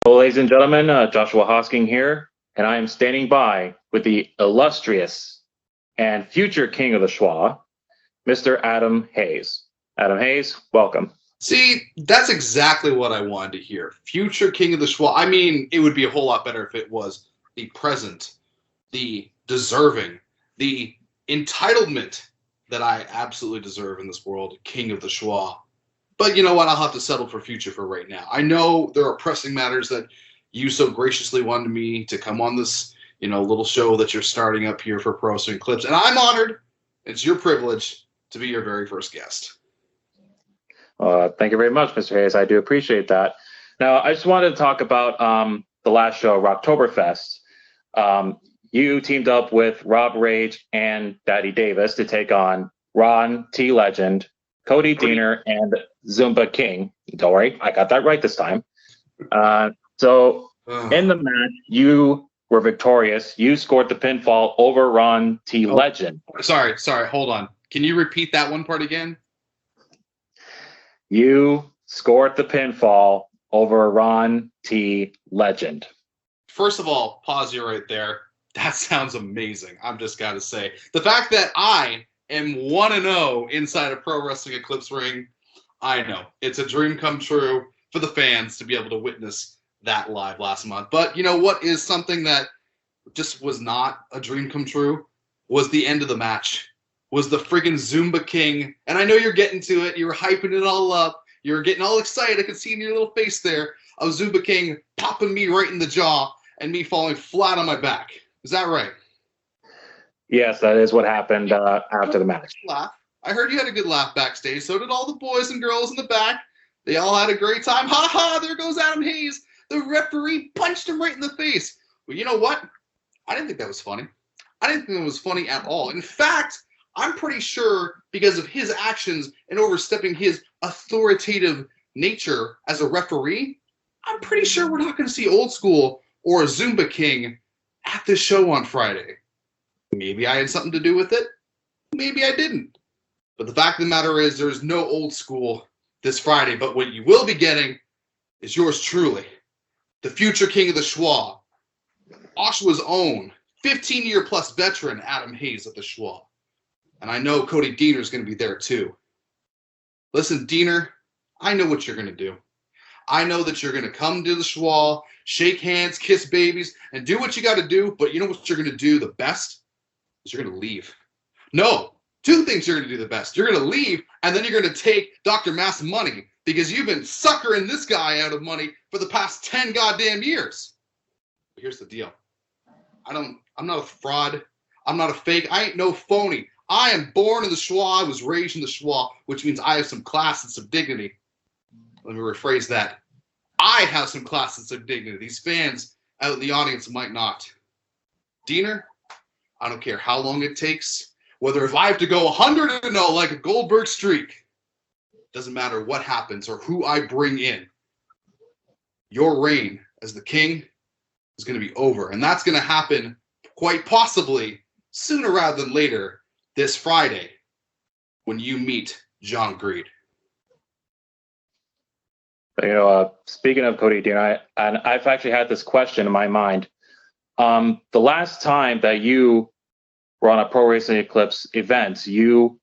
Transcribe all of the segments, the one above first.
Hello, ladies and gentlemen, Joshua Hosking here, and I am standing by with the illustrious and future King of the Shwa, Mr. Adam Haze. Adam Haze, welcome. See, that's exactly what I wanted to hear. Future King of the Shwa. I mean, it would be a whole lot better if it was the present, the deserving, the entitlement that I absolutely deserve in this world, King of the Shwa. But you know what? I'll have to settle for future for right now. I know there are pressing matters that you so graciously wanted me to come on this, little show that you're starting up here for Pro Wrestling Eclipse, and I'm honored. It's your privilege to be your very first guest. Thank you very much, Mr. Hayes. I do appreciate that. Now, I just wanted to talk about the last show, Rocktoberfest. You teamed up with Rob Rage and Daddy Davis to take on Ron T. Legend, Cody Deaner, and Zumba King. Don't worry, I got that right this time. So in the match, you were victorious. You scored the pinfall over Ron T. Legend. Sorry, hold on. Can you repeat that one part again? You scored the pinfall over Ron T. Legend. First of all, pause you right there. That sounds amazing. I'm just got to say. The fact that I am 1-0 inside a Pro Wrestling Eclipse ring, I know. It's a dream come true for the fans to be able to witness that live last month. But you know what is something that just was not a dream come true? Was the end of the match. Was the friggin' Zumba King. And I know you're getting to it. You were hyping it all up. You were getting all excited. I could see in your little face there of Zumba King popping me right in the jaw and me falling flat on my back. Is that right? Yes, that is what happened after the match. Laugh. I heard you had a good laugh backstage. So did all the boys and girls in the back. They all had a great time. Ha ha, there goes Adam Haze. The referee punched him right in the face. Well, you know what? I didn't think that was funny. I didn't think it was funny at all. In fact, I'm pretty sure because of his actions and overstepping his authoritative nature as a referee, I'm pretty sure we're not going to see Old School or a Zumba King at this show on Friday. Maybe I had something to do with it. Maybe I didn't. But the fact of the matter is there's no Old School this Friday. But what you will be getting is yours truly, the future King of the Shwa, Oshawa's own 15-year-plus veteran Adam Haze of the Shwa. And I know Cody Deaner is going to be there too. Listen, Deaner, I know what you're going to do. I know that you're going to come to the Shwa, shake hands, kiss babies, and do what you got to do. But you know what you're going to do the best? Is you're going to leave. No, two things you're going to do the best. You're going to leave, and then you're going to take Dr. Mass money because you've been suckering this guy out of money for the past 10 goddamn years. But here's the deal. I'm not a fraud. I'm not a fake. I ain't no phony. I am born in the Shwa. I was raised in the Shwa, which means I have some class and some dignity. Let me rephrase that. I have some class and some dignity. These fans out in the audience might not. Deaner, I don't care how long it takes, whether if I have to go 100-0 like a Goldberg streak, doesn't matter what happens or who I bring in. Your reign as the king is going to be over. And that's going to happen quite possibly sooner rather than later this Friday when you meet John Greed. Speaking of Cody Deaner, I've actually had this question in my mind. The last time that you were on a Pro Wrestling Eclipse event, you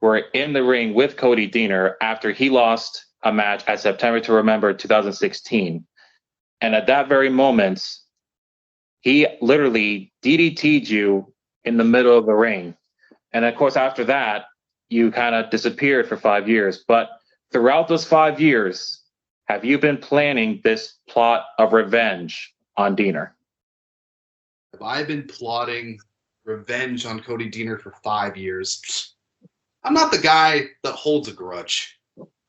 were in the ring with Cody Deaner after he lost a match at September to Remember 2016. And at that very moment, he literally DDT'd you in the middle of the ring. And of course, after that, you kind of disappeared for 5 years. But throughout those 5 years, have you been planning this plot of revenge on Deaner? Have I been plotting revenge on Cody Deaner for 5 years? I'm not the guy that holds a grudge.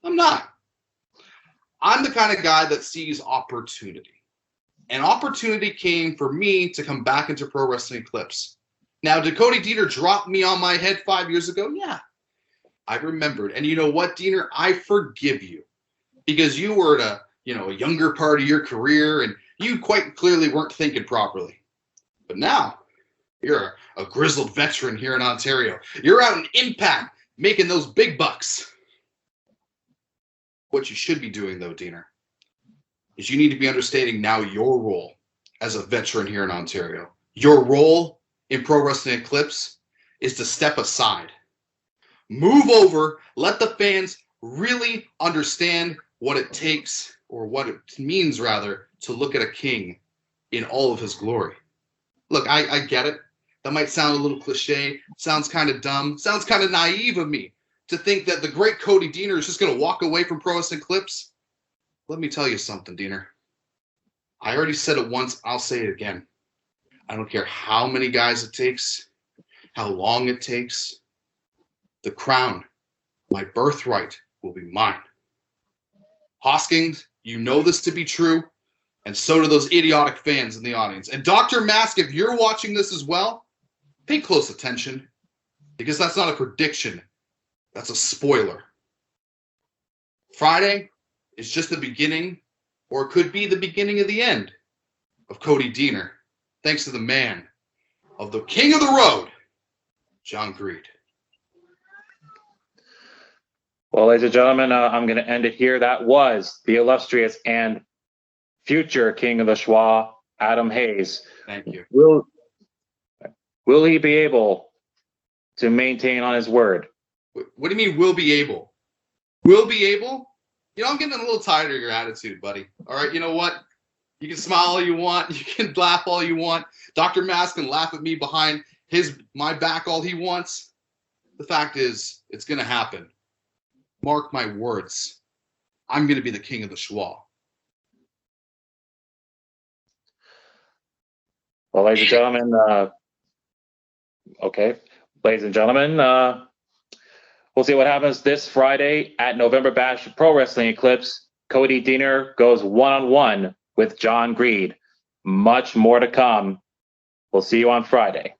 I'm not. I'm the kind of guy that sees opportunity. And opportunity came for me to come back into Pro Wrestling Eclipse. Now, did Cody Deaner drop me on my head 5 years ago? Yeah. I remembered. And you know what, Deaner? I forgive you. Because you were at a younger part of your career and you quite clearly weren't thinking properly. But now, you're a grizzled veteran here in Ontario. You're out in Impact making those big bucks. What you should be doing, though, Deaner, is you need to be understanding now your role as a veteran here in Ontario. Your role in Pro Wrestling Eclipse is to step aside. Move over, let the fans really understand what it takes, or what it means, rather, to look at a king in all of his glory. Look, I get it. That might sound a little cliche, sounds kind of dumb, sounds kind of naive of me to think that the great Cody Deaner is just going to walk away from Pro Wrestling Eclipse. Let me tell you something, Deaner. I already said it once, I'll say it again. I don't care how many guys it takes, how long it takes. The crown, my birthright, will be mine. Hosking, you know this to be true, and so do those idiotic fans in the audience. And Dr. Mask, if you're watching this as well, pay close attention, because that's not a prediction. That's a spoiler. Friday is just the beginning, or it could be the beginning of the end, of Cody Deaner, thanks to the man of the King of the Road, John Greed. Well, ladies and gentlemen, I'm going to end it here. That was the illustrious and future King of the Shwa, Adam Haze. Thank you. Will he be able to maintain on his word? What do you mean, will be able? Will be able? You know, I'm getting a little tired of your attitude, buddy. All right, you know what? You can smile all you want. You can laugh all you want. Dr. Mask can laugh at me behind my back all he wants. The fact is, it's going to happen. Mark my words. I'm going to be the King of the Shwa. Well, ladies and gentlemen, okay. Ladies and gentlemen, we'll see what happens this Friday at November Bash Pro Wrestling Eclipse. Cody Deaner goes one-on-one with John Greed. Much more to come. We'll see you on Friday.